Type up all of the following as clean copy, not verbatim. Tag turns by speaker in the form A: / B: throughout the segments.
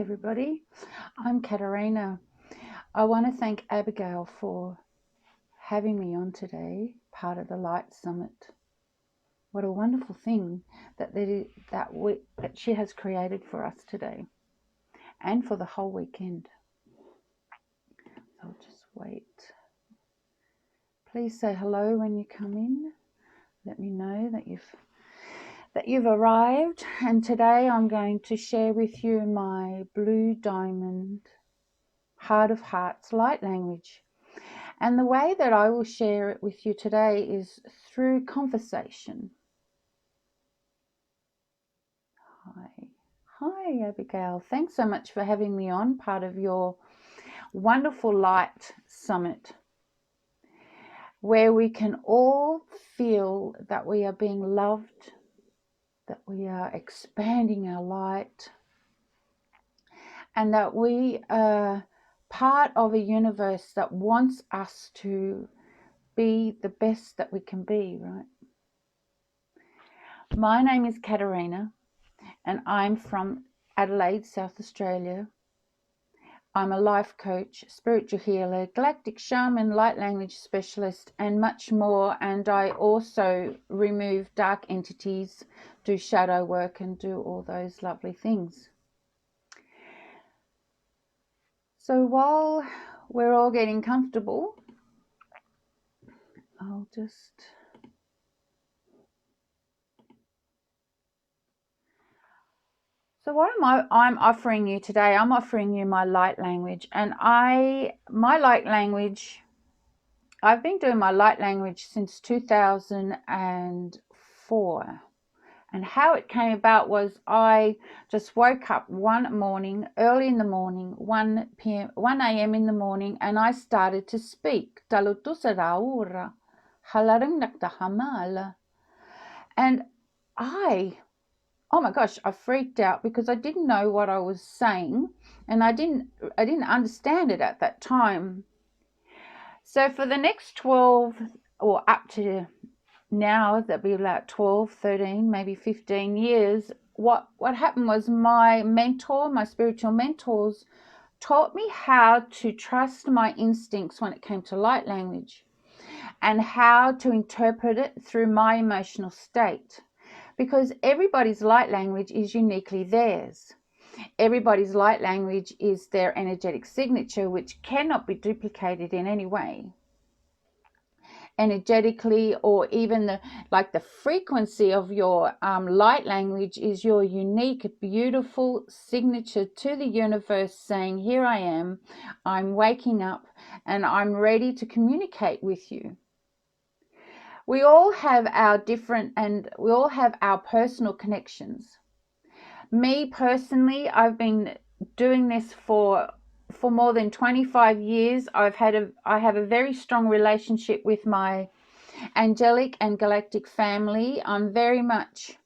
A: everybody. I'm Katerina. I want to thank Abigail for having me on today, part of the Light Summit. What a wonderful thing that she has created for us today and for the whole weekend. So I'll just wait. Please say hello when you come in. Let me know that you've arrived. And today I'm going to share with you my Blue Diamond Heart of Hearts light language. And the way that I will share it with you today is through conversation. Hi Abigail. Thanks so much for having me on, part of your wonderful Light Summit, where we can all feel that we are being loved, that we are expanding our light, and that we are part of a universe that wants us to be the best that we can be, right? My name is Katerina, and I'm from Adelaide, South Australia. I'm a life coach, spiritual healer, galactic shaman, light language specialist, and much more. And I also remove dark entities, do shadow work, and do all those lovely things. So while we're all getting comfortable, I'll just... So what I'm offering you today, I'm offering you my light language. And my light language, I've been doing my light language since 2004. And how it came about was I just woke up one morning, early in the morning, 1 a.m. in the morning, and I started to speak. And oh my gosh, I freaked out because I didn't know what I was saying, and I didn't understand it at that time. So for the next 12, or up to now, that'll be about 12, 13, maybe 15 years, what happened was my spiritual mentors taught me how to trust my instincts when it came to light language, and how to interpret it through my emotional state. Because everybody's light language is uniquely theirs. Everybody's light language is their energetic signature, which cannot be duplicated in any way. Energetically, or even the frequency of your light language is your unique, beautiful signature to the universe, saying, here I am, I'm waking up, and I'm ready to communicate with you. We all have our personal connections. Me personally, I've been doing this for more than 25 years. I have a very strong relationship with my angelic and galactic family. I'm very much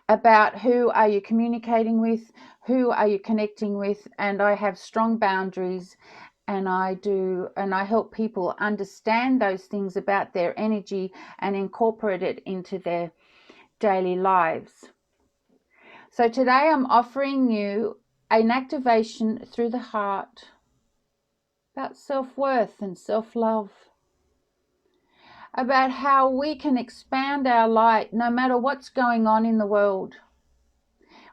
A: about who are you communicating with, who are you connecting with, and I have strong boundaries. And I help people understand those things about their energy and incorporate it into their daily lives. So today I'm offering you an activation through the heart about self-worth and self-love, about how we can expand our light no matter what's going on in the world,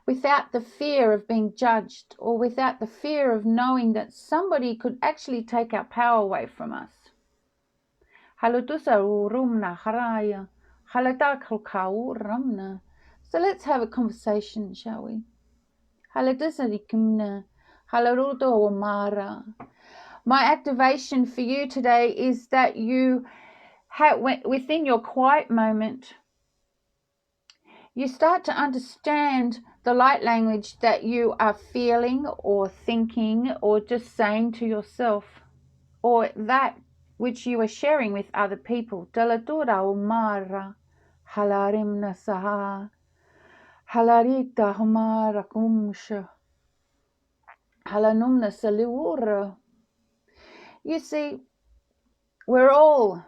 A: without the fear of being judged, or without the fear of knowing that somebody could actually take our power away from us. So let's have a conversation, shall we? My activation for you today is that you have, within your quiet moment, you start to understand the light language that you are feeling or thinking or just saying to yourself, or that which you are sharing with other people. You see, we're all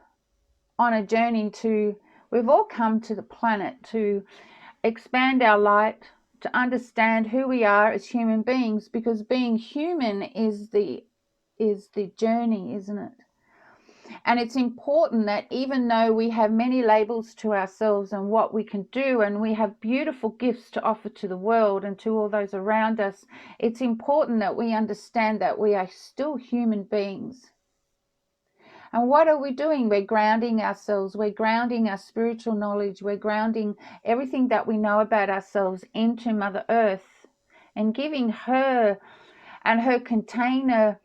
A: on a journey we've all come to the planet to expand our light, to understand who we are as human beings, because being human is the journey, isn't it? And it's important that even though we have many labels to ourselves and what we can do, and we have beautiful gifts to offer to the world and to all those around us, it's important that we understand that we are still human beings. And what are we doing? We're grounding ourselves. We're grounding our spiritual knowledge. We're grounding everything that we know about ourselves into Mother Earth, and giving her and her container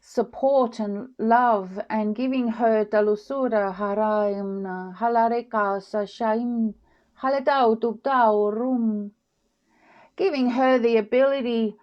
A: support and love, and giving her dalusura haraimna halareka sashaim haladau dubdau rum, giving her the ability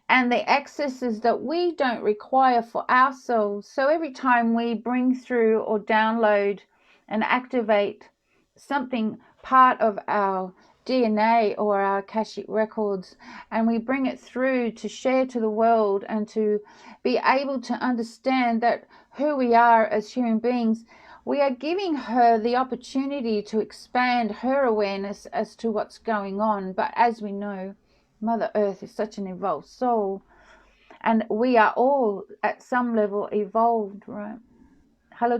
A: and the accesses that we don't require for ourselves. So every time we bring through or download and activate something part of our DNA or our Akashic records, and we bring it through to share to the world and to be able to understand that who we are as human beings, we are giving her the opportunity to expand her awareness as to what's going on. But as we know, Mother Earth is such an evolved soul, and we are all at some level evolved, right? So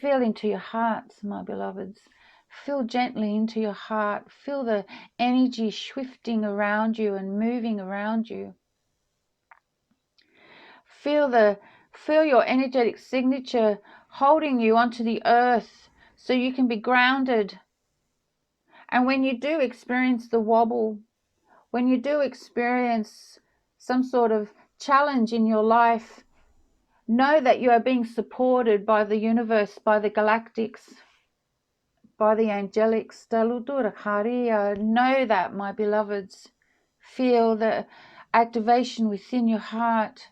A: feel into your hearts, my beloveds. Feel gently into your heart. Feel the energy shifting around you and moving around you. Feel your energetic signature holding you onto the earth so you can be grounded. And when you do experience the wobble, when you do experience some sort of challenge in your life, know that you are being supported by the universe, by the galactics, by the angelics. Know that, my beloveds. Feel the activation within your heart.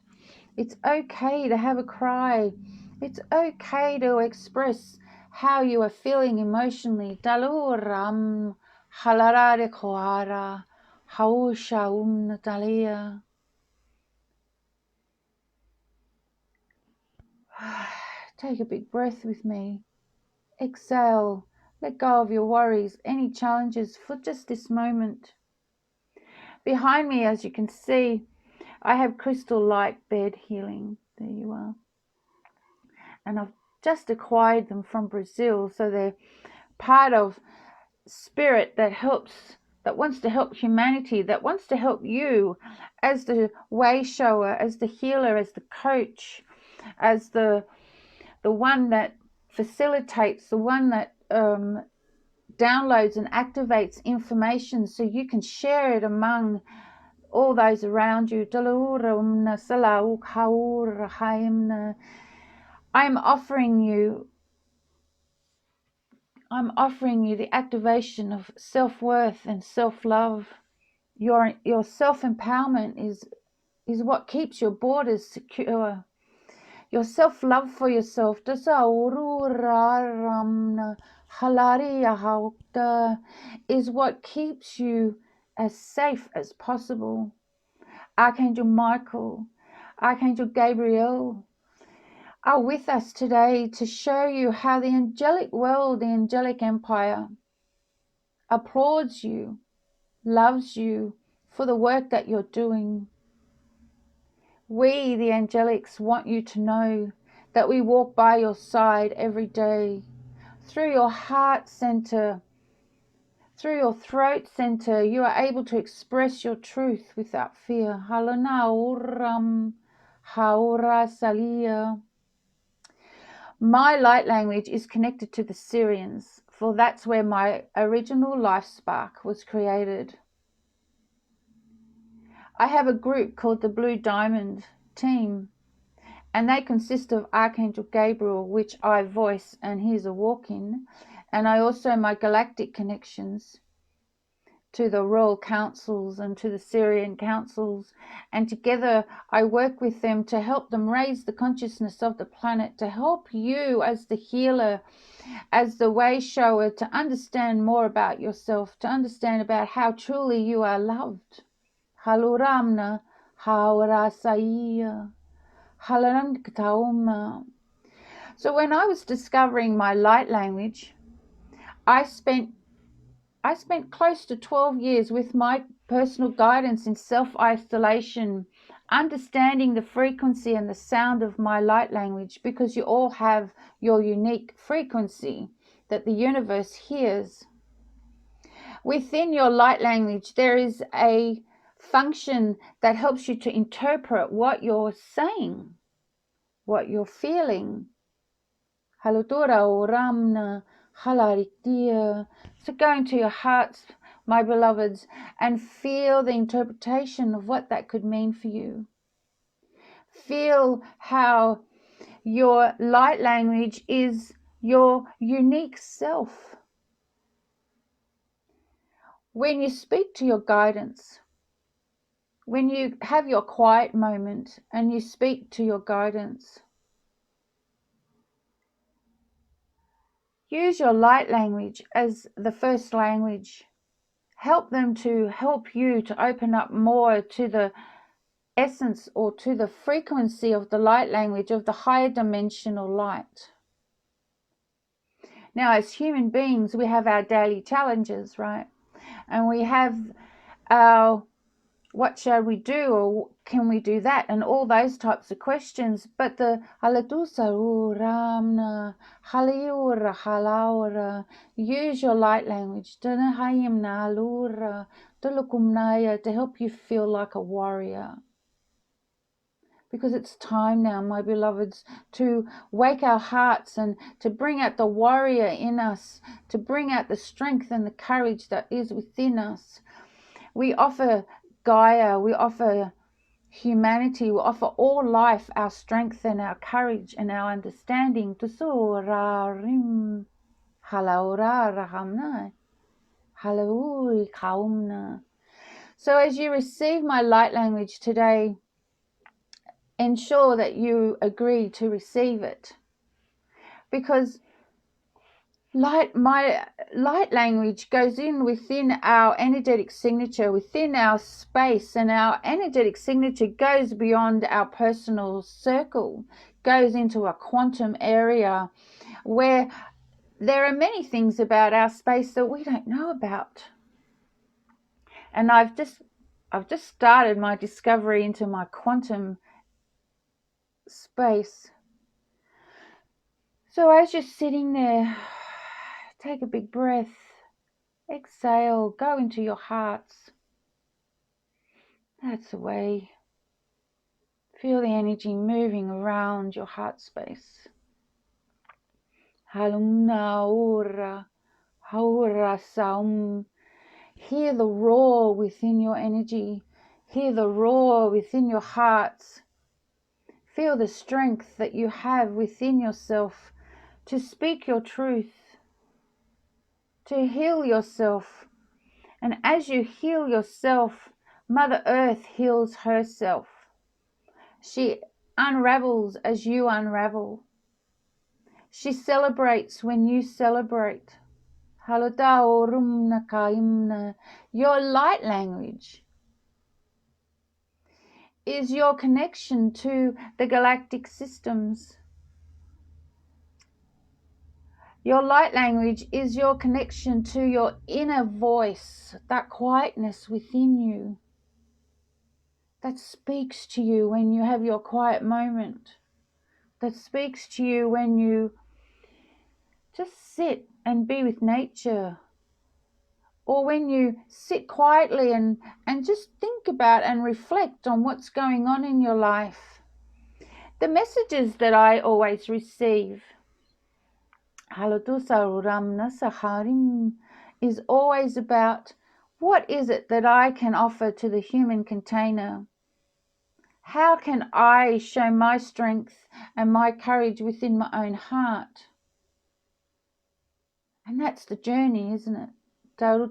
A: It's okay to have a cry. It's okay to express how you are feeling emotionally. Daluram halarare koara hausha natalia. Take a big breath with me. Exhale. Let go of your worries, any challenges for just this moment. Behind me, as you can see, I have crystal light bed healing. There you are. And I've just acquired them from Brazil, so they're part of spirit that wants to help humanity, that wants to help you as the way shower, as the healer, as the coach, as the one that facilitates, the one that downloads and activates information so you can share it among all those around you. I'm offering you the activation of self-worth and self-love. Your self-empowerment is what keeps your borders secure. Your self-love for yourself is what keeps you as safe as possible. Archangel Michael, Archangel Gabriel are with us today to show you how the angelic world, the angelic empire, applauds you, loves you for the work that you're doing. We, the angelics, want you to know that we walk by your side every day. Through your heart center, through your throat center, you are able to express your truth without fear. My light language is connected to the Syrians, for that's where my original life spark was created. I have a group called the Blue Diamond Team, and they consist of Archangel Gabriel, which I voice and he's a walk-in, and I also my galactic connections to the royal councils and to the Syrian councils, and together I work with them to help them raise the consciousness of the planet, to help you as the healer, as the way shower, to understand more about yourself, to understand about how truly you are loved. Haluramna haurasaiya halaramktauma. So when I was discovering my light language, I spent I spent close to 12 years with my personal guidance in self-isolation, understanding the frequency and the sound of my light language, because you all have your unique frequency that the universe hears. Within your light language, there is a function that helps you to interpret what you're saying, what you're feeling. Haludura oramna, halaritia. So go into your hearts, my beloveds, and feel the interpretation of what that could mean for you. Feel how your light language is your unique self. When you speak to your guidance, when you have your quiet moment and you speak to your guidance, use your light language as the first language. Help them to help you to open up more to the essence or to the frequency of the light language of the higher dimensional light. Now, as human beings, we have our daily challenges, right? And we have our what shall we do, or can we do that, and all those types of questions. But the ramna haliura halaura, use your light language to help you feel like a warrior. Because it's time now, my beloveds, to wake our hearts and to bring out the warrior in us, to bring out the strength and the courage that is within us. We offer Gaia, we offer humanity, we offer all life our strength and our courage and our understanding. So as you receive my light language today, ensure that you agree to receive it, because my light language goes in within our energetic signature, within our space, and our energetic signature goes beyond our personal circle, goes into a quantum area where there are many things about our space that we don't know about. And I've just started my discovery into my quantum space. So as you're sitting there, take a big breath, exhale, go into your hearts. That's the way. Feel the energy moving around your heart space. Halumna ora, haura saum. Hear the roar within your energy. Hear the roar within your hearts. Feel the strength that you have within yourself to speak your truth, to heal yourself. And as you heal yourself, Mother Earth heals herself. She unravels as you unravel. She celebrates when you celebrate. Your light language is your connection to the galactic systems. Your light language is your connection to your inner voice, that quietness within you that speaks to you when you have your quiet moment, that speaks to you when you just sit and be with nature, or when you sit quietly and just think about and reflect on what's going on in your life. The messages that I always receive is always about, what is it that I can offer to the human container? How can I show my strength and my courage within my own heart? And that's the journey, isn't it? Feel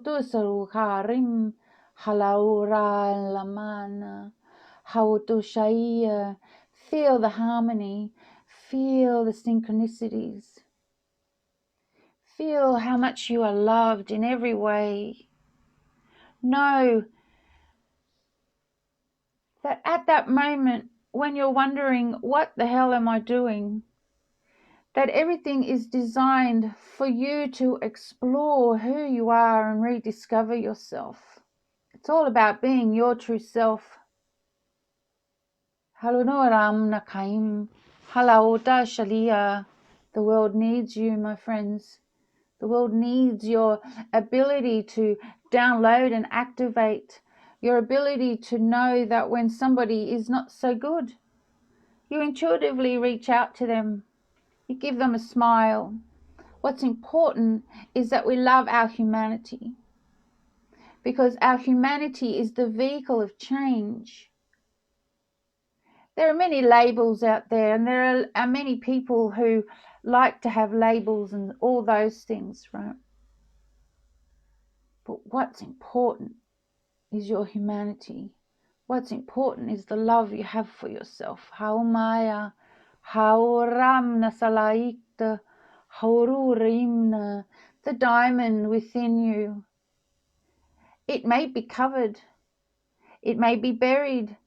A: the harmony, feel the synchronicities. Feel how much you are loved in every way. Know that at that moment when you're wondering, what the hell am I doing? that everything is designed for you to explore who you are and rediscover yourself. It's all about being your true self. The world needs you, my friends. The world needs your ability to download and activate, your ability to know that when somebody is not so good, you intuitively reach out to them. You give them a smile. What's important is that we love our humanity, because our humanity is the vehicle of change. There are many labels out there, and there are many people who like to have labels and all those things, right? But what's important is your humanity. What's important is the love you have for yourself. Haumaya, hauramna salaikta, haururimna, the diamond within you. It may be covered, it may be buried,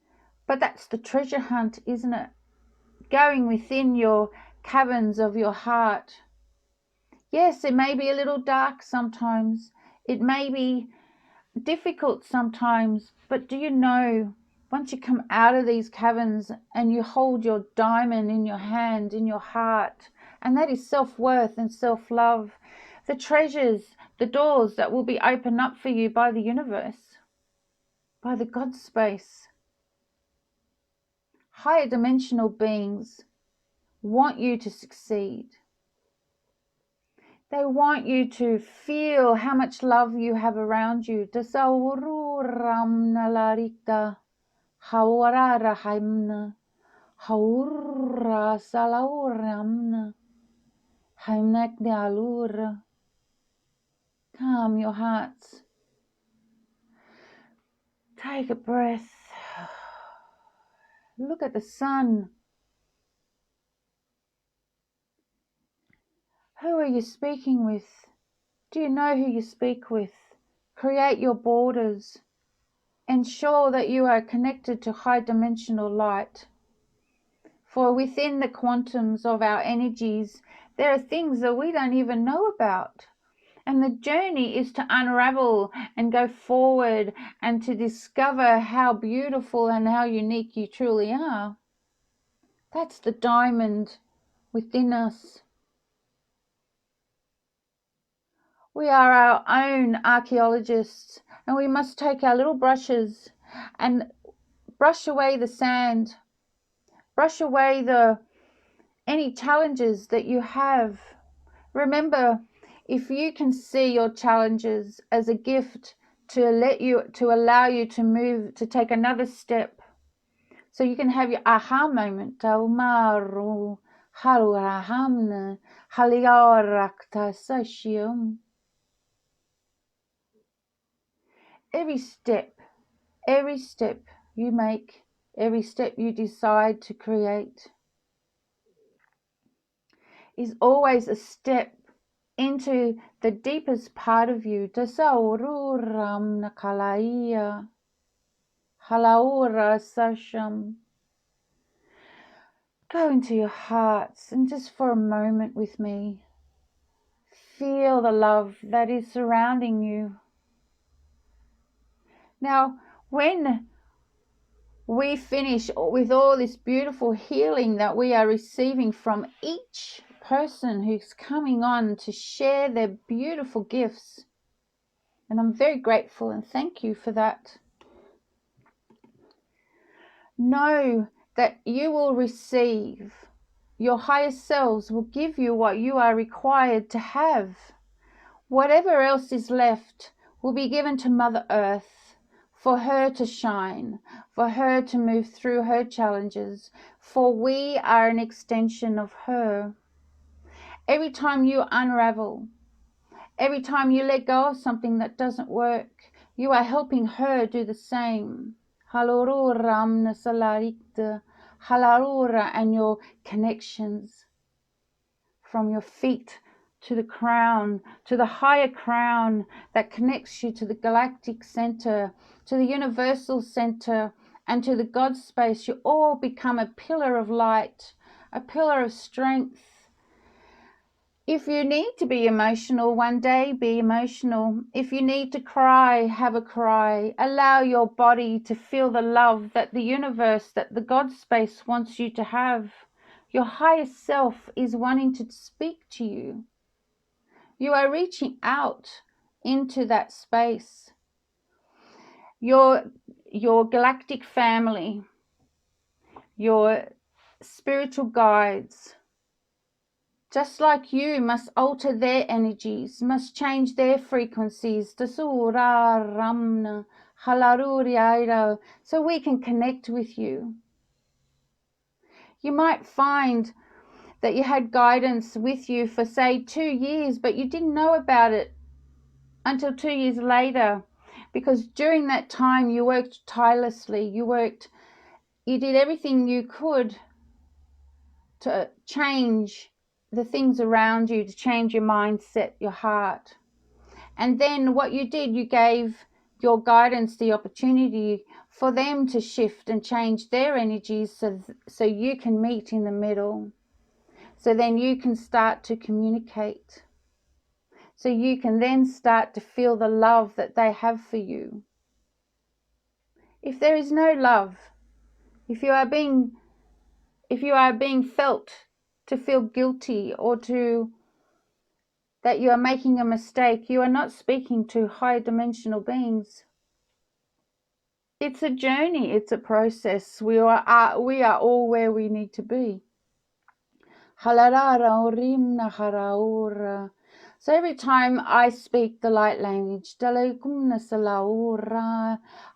A: but that's the treasure hunt, isn't it? Going within your caverns of your heart. Yes, it may be a little dark sometimes. It may be difficult sometimes, but do you know, once you come out of these caverns and you hold your diamond in your hand, in your heart, and that is self-worth and self-love, the treasures, the doors that will be opened up for you by the universe, by the God space. Higher dimensional beings want you to succeed. They want you to feel how much love you have around you. Calm your hearts. Take a breath. Look at the sun. Who are you speaking with? Do you know who you speak with? Create your borders. Ensure that you are connected to high dimensional light. For within the quantums of our energies, there are things that we don't even know about. And the journey is to unravel and go forward and to discover how beautiful and how unique you truly are. That's the diamond within us. We are our own archaeologists, and we must take our little brushes and brush away the sand, brush away any challenges that you have. Remember, if you can see your challenges as a gift to allow you to move, to take another step, so you can have your aha moment. Every step you make, every step you decide to create is always a step into the deepest part of you. Go into your hearts and just for a moment with me, feel the love that is surrounding you. Now, when we finish with all this beautiful healing that we are receiving from each person who's coming on to share their beautiful gifts, and I'm very grateful and thank you for that, know that you will receive, your higher selves will give you what you are required to have. Whatever else is left will be given to Mother Earth for her to shine, for her to move through her challenges, for we are an extension of her. Every time you unravel, every time you let go of something that doesn't work, you are helping her do the same. And your connections from your feet to the crown, to the higher crown that connects you to the galactic center, to the universal center, and to the God space. You all become a pillar of light, a pillar of strength, If you need to be emotional one day, be emotional. If you need to cry, have a cry. Allow your body to feel the love that the universe, that the God space wants you to have. Your higher self is wanting to speak to you. You are reaching out into that space. Your galactic family, your spiritual guides, just like you, must alter their energies, must change their frequencies, so we can connect with you. You might find that you had guidance with you for, say, 2 years, but you didn't know about it until 2 years later, because during that time you worked tirelessly, you did everything you could to change the things around you, to change your mindset, your heart. And then what you did, you gave your guidance the opportunity for them to shift and change their energies, so you can meet in the middle. So then you can start to communicate. So you can then start to feel the love that they have for you. If there is no love, if you are being felt to feel guilty, or that you are making a mistake, you are not speaking to higher dimensional beings. It's a journey, it's a process. We are all where we need to be. So every time I speak the light language,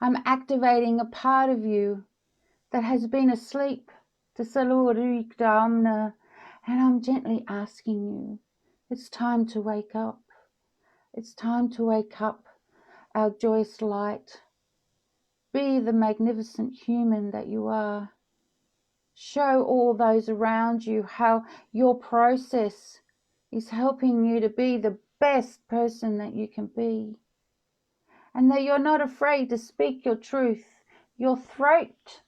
A: I'm activating a part of you that has been asleep. And I'm gently asking you, it's time to wake up. It's time to wake up, our joyous light. Be the magnificent human that you are. Show all those around you how your process is helping you to be the best person that you can be. And that you're not afraid to speak your truth. Your throat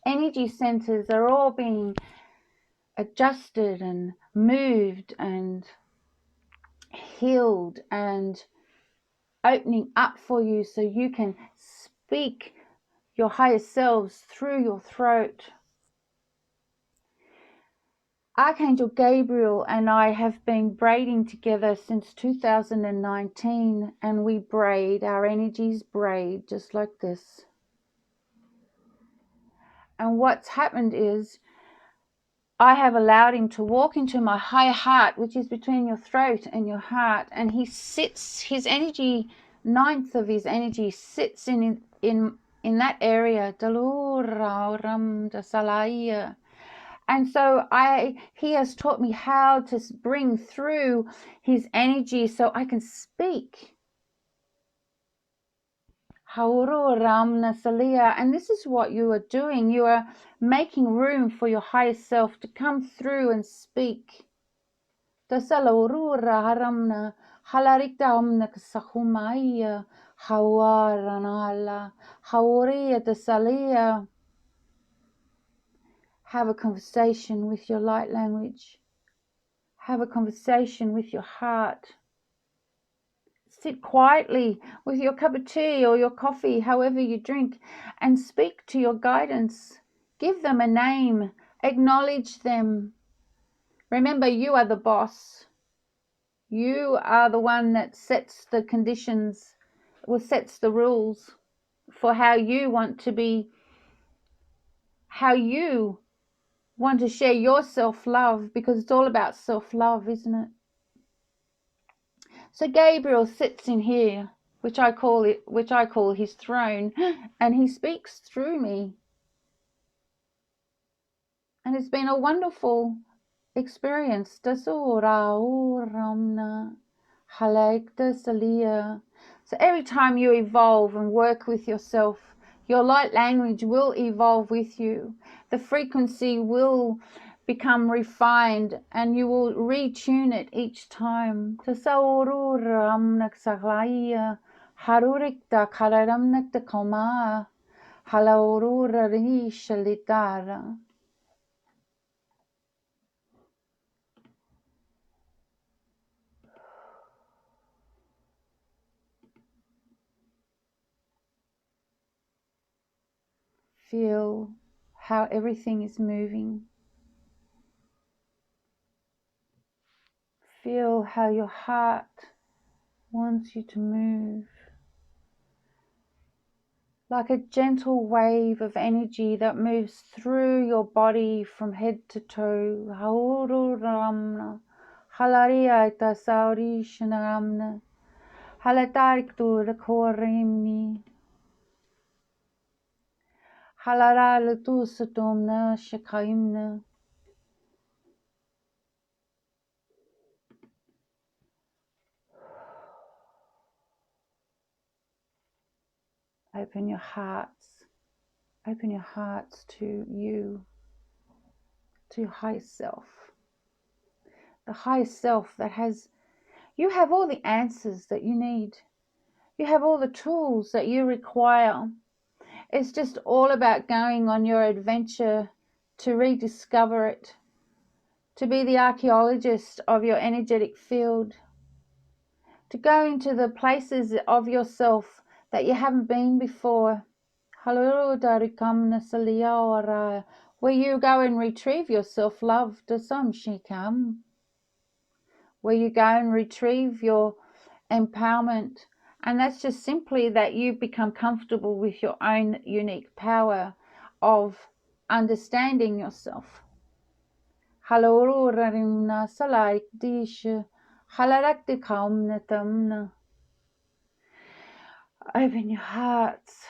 A: energy centers are all being adjusted and moved and healed and opening up for you, so you can speak your higher selves through your throat. Archangel Gabriel and I have been braiding together since 2019, and we braid, our energies braid just like this. And what's happened is I have allowed him to walk into my higher heart, which is between your throat and your heart, and he sits, his energy, ninth of his energy sits in that area. And so he has taught me how to bring through his energy so I can speak. And this is what you are doing. You are making room for your higher self to come through and speak. Have a conversation with your light language. Have a conversation with your heart. Sit quietly with your cup of tea or your coffee, however you drink, and speak to your guidance. Give them a name. Acknowledge them. Remember, you are the boss. You are the one that sets the conditions, or sets the rules for how you want to be, how you want to share your self-love, because it's all about self-love, isn't it? So Gabriel sits in here, which I call his throne, and he speaks through me. And it's been a wonderful experience. So every time you evolve and work with yourself, your light language will evolve with you. The frequency will become refined, and you will retune it each time. Feel how everything is moving. Feel how your heart wants you to move. Like a gentle wave of energy that moves through your body from head to toe. Haururamna, halaria tasauri shnaramna, halatarik tu rekorimni, halaral tu satumna shakaimna. Open your hearts. Open your hearts to you, to your higher self. The higher self that you have all the answers that you need. You have all the tools that you require. It's just all about going on your adventure to rediscover it, to be the archaeologist of your energetic field, to go into the places of yourself that you haven't been before. Where you go and retrieve your self-love, where you go and retrieve your empowerment. And that's just simply that you become comfortable with your own unique power of understanding yourself. Open your hearts.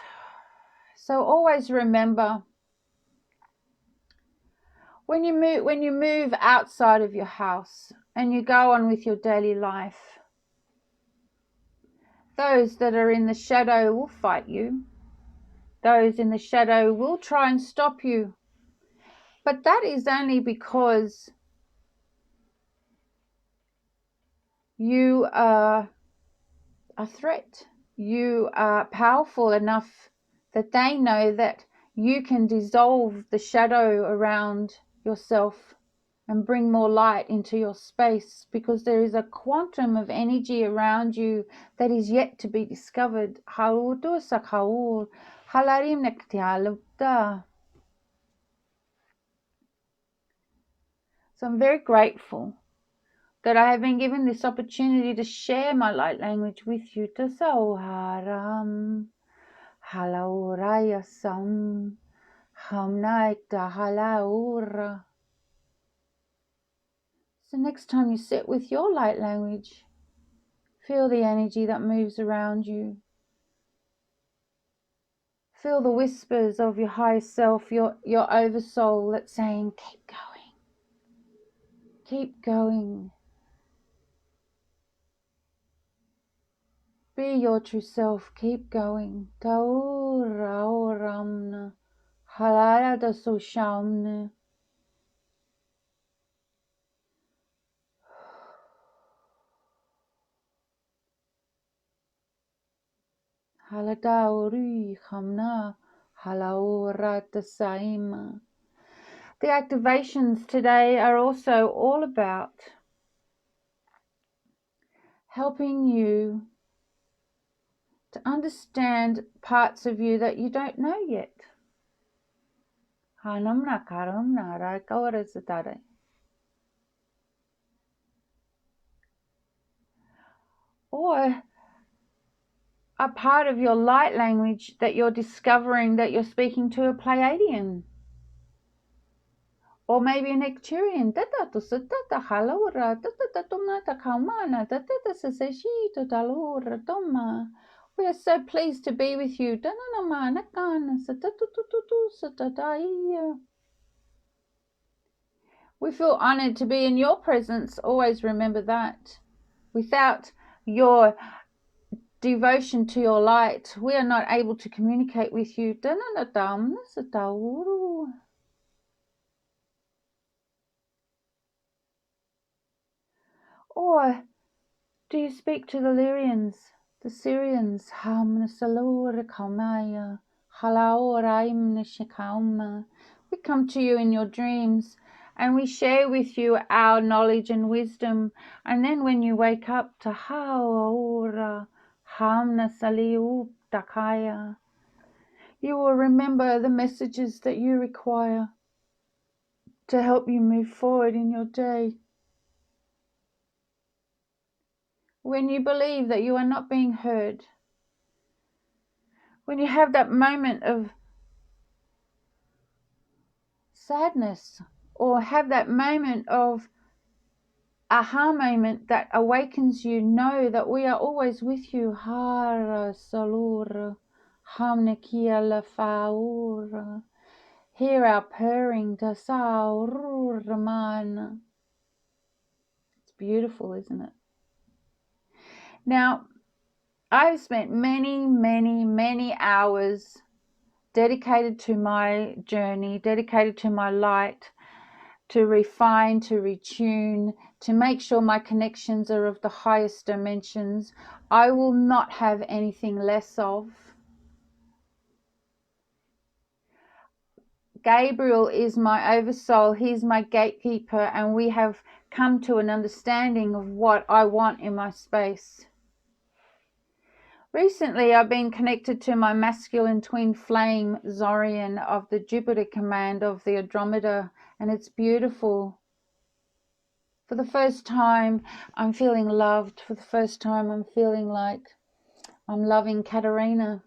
A: So always remember, when you move outside of your house and you go on with your daily life, those that are in the shadow will fight you. Those in the shadow will try and stop you. But that is only because you are a threat. You are powerful enough that they know that you can dissolve the shadow around yourself and bring more light into your space, because there is a quantum of energy around you that is yet to be discovered. So I'm very grateful that I have been given this opportunity to share my light language with you. Tasawaram, halaurayasam, hamnaita halaura. So next time you sit with your light language, feel the energy that moves around you. Feel the whispers of your higher self, your oversoul that's saying, keep going. Keep going. Be your true self. Keep going. Tauraoramna. Halaya da sushamne. Haladauri hamna. Halaurata saima. The activations today are also all about helping you to understand parts of you that you don't know yet. Or a part of your light language that you're discovering that you're speaking to a Pleiadian. Or maybe an Icturian. We are so pleased to be with you. We feel honored to be in your presence. Always remember that. Without your devotion to your light, we are not able to communicate with you. Or do you speak to the Lyrians, the Syrians? We come to you in your dreams and we share with you our knowledge and wisdom. And then when you wake up to You will remember the messages that you require to help you move forward in your day. When you believe that you are not being heard, when you have that moment of sadness or have that moment of aha moment that awakens you, know that we are always with you. Hara salura, hamnekia la faura. Hear our purring, tasaururman. It's beautiful, isn't it? Now, I've spent many hours dedicated to my journey, dedicated to my light, to refine, to retune, to make sure my connections are of the highest dimensions. I will not have anything less of. Gabriel is my oversoul. He's my gatekeeper, and we have come to an understanding of what I want in my space. Recently, I've been connected to my masculine twin flame, Zorian, of the Jupiter command of the Andromeda, and it's beautiful. For the first time, I'm feeling loved. For the first time, I'm feeling like I'm loving Katerina.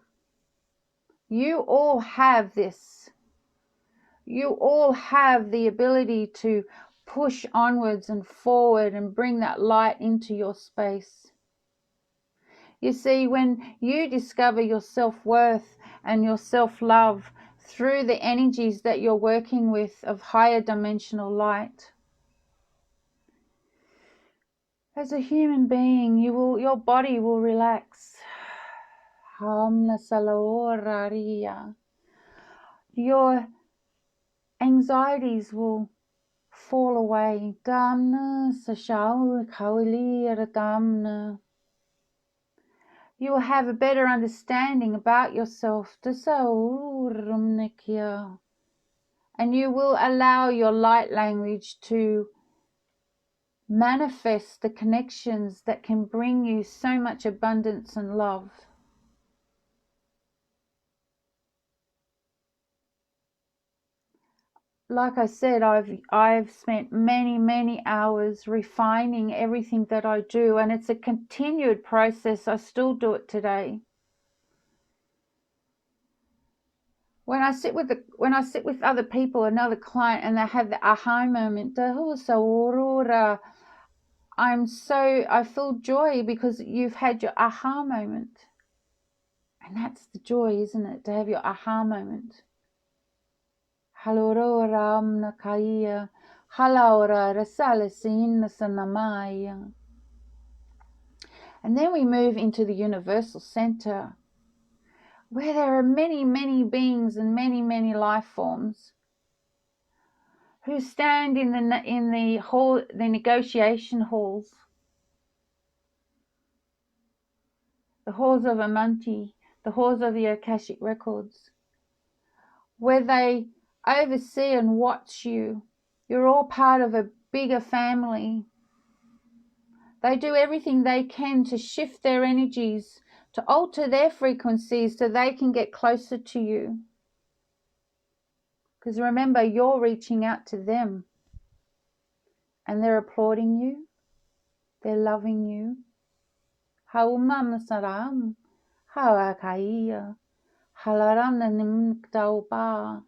A: You all have this. You all have the ability to push onwards and forward and bring that light into your space. You see, when you discover your self-worth and your self-love through the energies that you're working with of higher dimensional light, as a human being, your body will relax. Your anxieties will fall away. You will have a better understanding about yourself. And you will allow your light language to manifest the connections that can bring you so much abundance and love. Like I said, I've spent many hours refining everything that I do, and it's a continued process. I still do it today. When I sit with other people, another client, and they have the aha moment, I feel joy because you've had your aha moment. And that's the joy, isn't it? To have your aha moment. And then we move into the universal center, where there are many beings and many life forms who stand in the negotiation halls, the halls of Amanti, the halls of the Akashic records, where they oversee and watch you. You're all part of a bigger family. They do everything they can to shift their energies, to alter their frequencies so they can get closer to you. Because remember, you're reaching out to them. And they're applauding you. They're loving you. Haumam saram, hawakaiya, halaram nimktauba.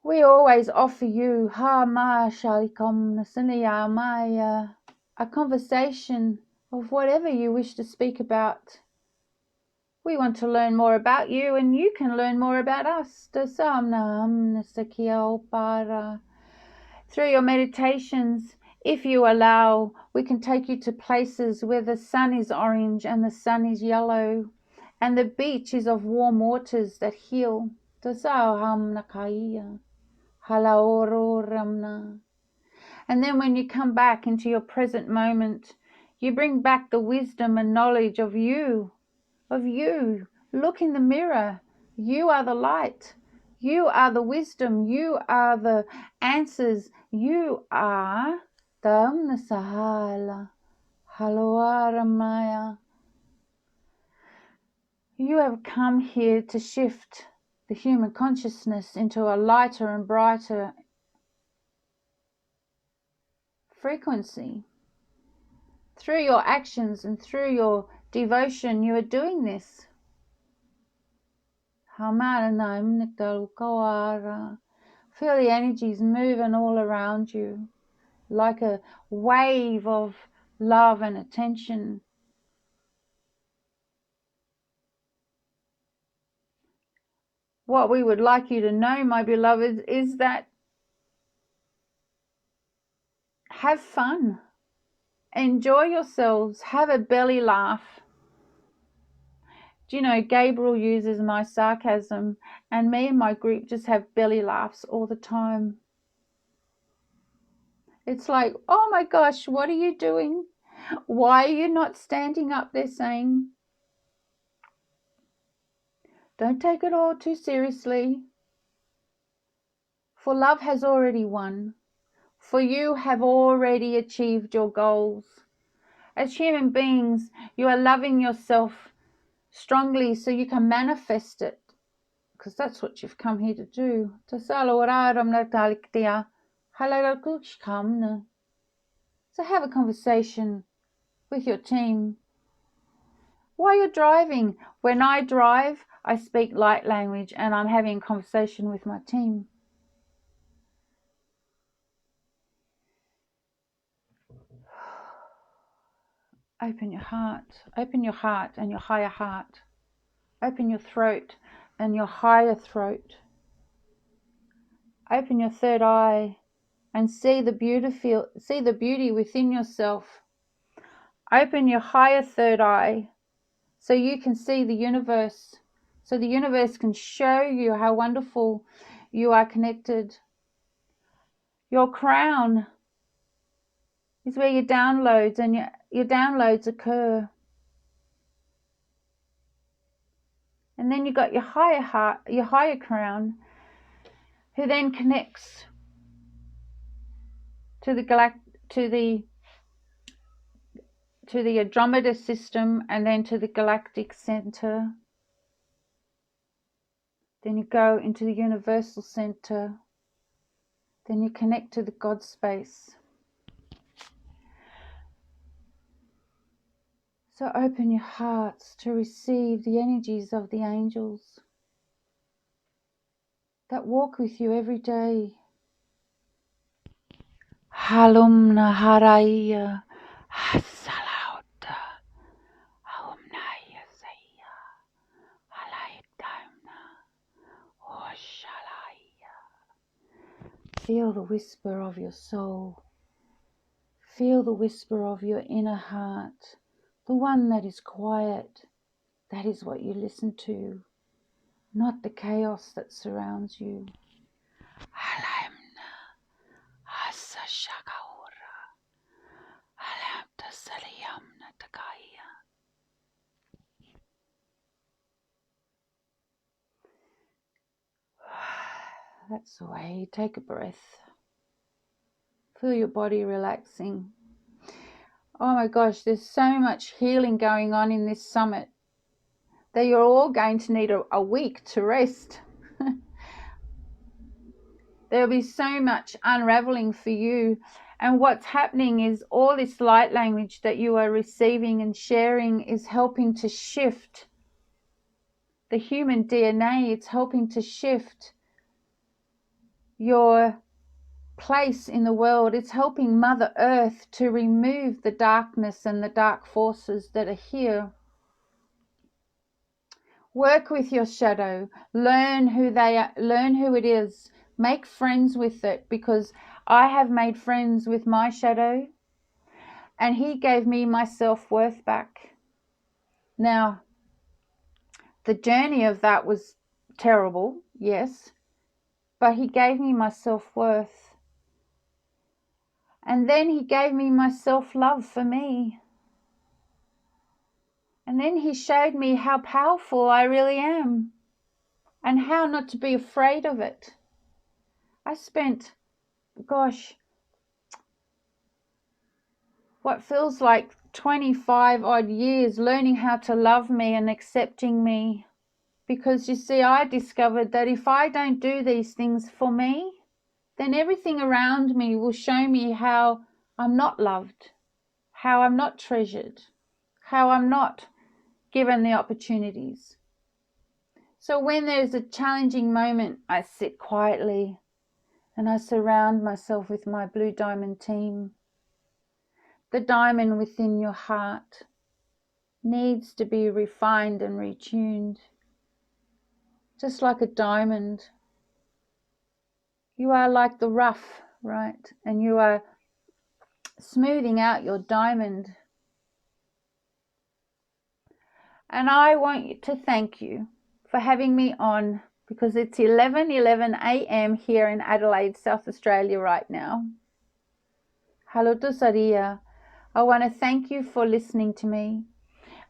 A: We always offer you a conversation of whatever you wish to speak about. We want to learn more about you, and you can learn more about us. Through your meditations, if you allow, we can take you to places where the sun is orange and the sun is yellow, and the beach is of warm waters that heal. And then when you come back into your present moment, you bring back the wisdom and knowledge of you. Look in the mirror. You are the light. You are the wisdom. You are the answers. You are You have come here to shift the human consciousness into a lighter and brighter frequency. Through your actions and through your devotion, you are doing this. Feel the energies moving all around you like a wave of love and attention. What we would like you to know, my beloveds, is that have fun. Enjoy yourselves. Have a belly laugh. Do you know, Gabriel uses my sarcasm, and me and my group just have belly laughs all the time. It's like, oh my gosh, what are you doing? Why are you not standing up there saying, don't take it all too seriously, for love has already won, for you have already achieved your goals. As human beings, you are loving yourself strongly so you can manifest it, because that's what you've come here to do. So have a conversation with your team. While you're driving, when I drive, I speak light language and I'm having a conversation with my team. Open your heart and your higher heart. Open your throat and your higher throat. Open your third eye and see the beauty within yourself. Open your higher third eye so you can see the universe, so the universe can show you how wonderful you are connected. Your crown is where your downloads and your downloads occur. And then you've got your higher heart, your higher crown, who then connects to the Andromeda system and then to the galactic center. Then you go into the universal center. Then you connect to the God space. So open your hearts to receive the energies of the angels that walk with you every day. Halumna haraya hasalauta haumnaya saya halaitaimna oshalaya. Feel the whisper of your soul. Feel the whisper of your inner heart, the one that is quiet. That is what you listen to, not the chaos that surrounds you. That's the way. Take a breath. Feel your body relaxing. Oh my gosh, there's so much healing going on in this summit that you're all going to need a week to rest. There'll be so much unraveling for you. And what's happening is all this light language that you are receiving and sharing is helping to shift the human DNA. It's helping to shift your place in the world. It's helping Mother Earth to remove the darkness and the dark forces that are here. Work with your shadow. Learn who they are, learn who it is. Make friends with it, because I have made friends with my shadow and he gave me my self-worth back. Now, the journey of that was terrible, yes, but he gave me my self-worth. And then he gave me my self-love for me. And then he showed me how powerful I really am and how not to be afraid of it. I spent, gosh, what feels like 25 odd years, learning how to love me and accepting me. Because you see, I discovered that if I don't do these things for me, then everything around me will show me how I'm not loved, how I'm not treasured, how I'm not given the opportunities. So when there's a challenging moment, I sit quietly and I surround myself with my blue diamond team. The diamond within your heart needs to be refined and retuned. Just like a diamond, you are like the rough, right? And you are smoothing out your diamond. And I want to thank you for having me on, because it's 11:11 a.m. here in Adelaide, South Australia right now. Halutu Saria. I want to thank you for listening to me.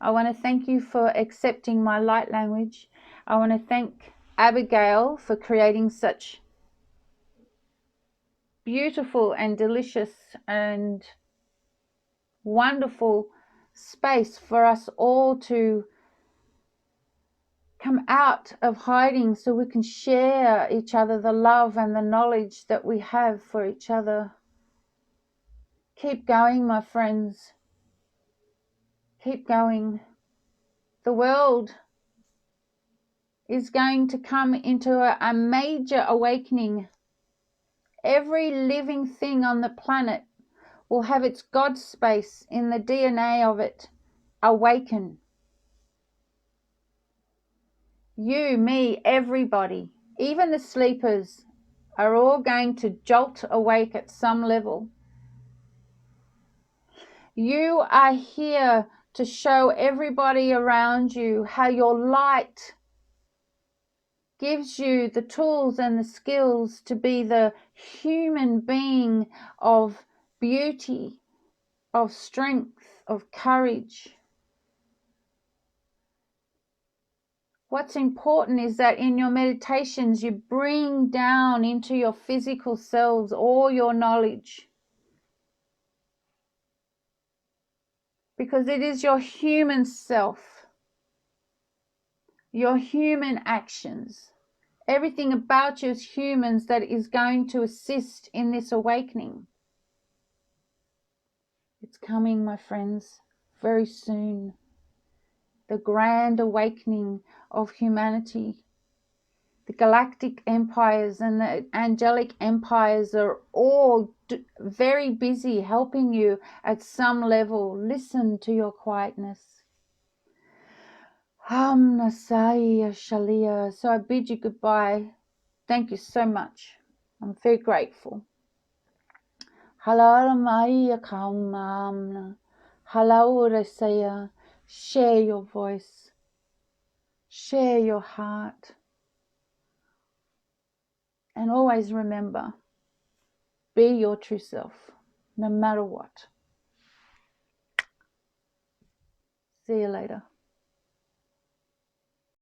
A: I want to thank you for accepting my light language. I want to thank Abigail for creating such beautiful and delicious and wonderful space for us all to come out of hiding so we can share each other the love and the knowledge that we have for each other. Keep going, my friends. Keep going. The world is going to come into a major awakening. Every living thing on the planet will have its God space in the DNA of it awaken. You, me, everybody, even the sleepers, are all going to jolt awake at some level. You are here to show everybody around you how your light gives you the tools and the skills to be the human being of beauty, of strength, of courage. What's important is that in your meditations, you bring down into your physical selves all your knowledge. Because it is your human self, your human actions, everything about you as humans that is going to assist in this awakening. It's coming, my friends, very soon. The grand awakening of humanity. The galactic empires and the angelic empires are all very busy helping you at some level. Listen to your quietness. Nasaya Shalia. So I bid you goodbye. Thank you so much. I'm very grateful. Halal Maya Kaumamna. Halal Share your voice. Share your heart. And always remember, be your true self, no matter what. See you later.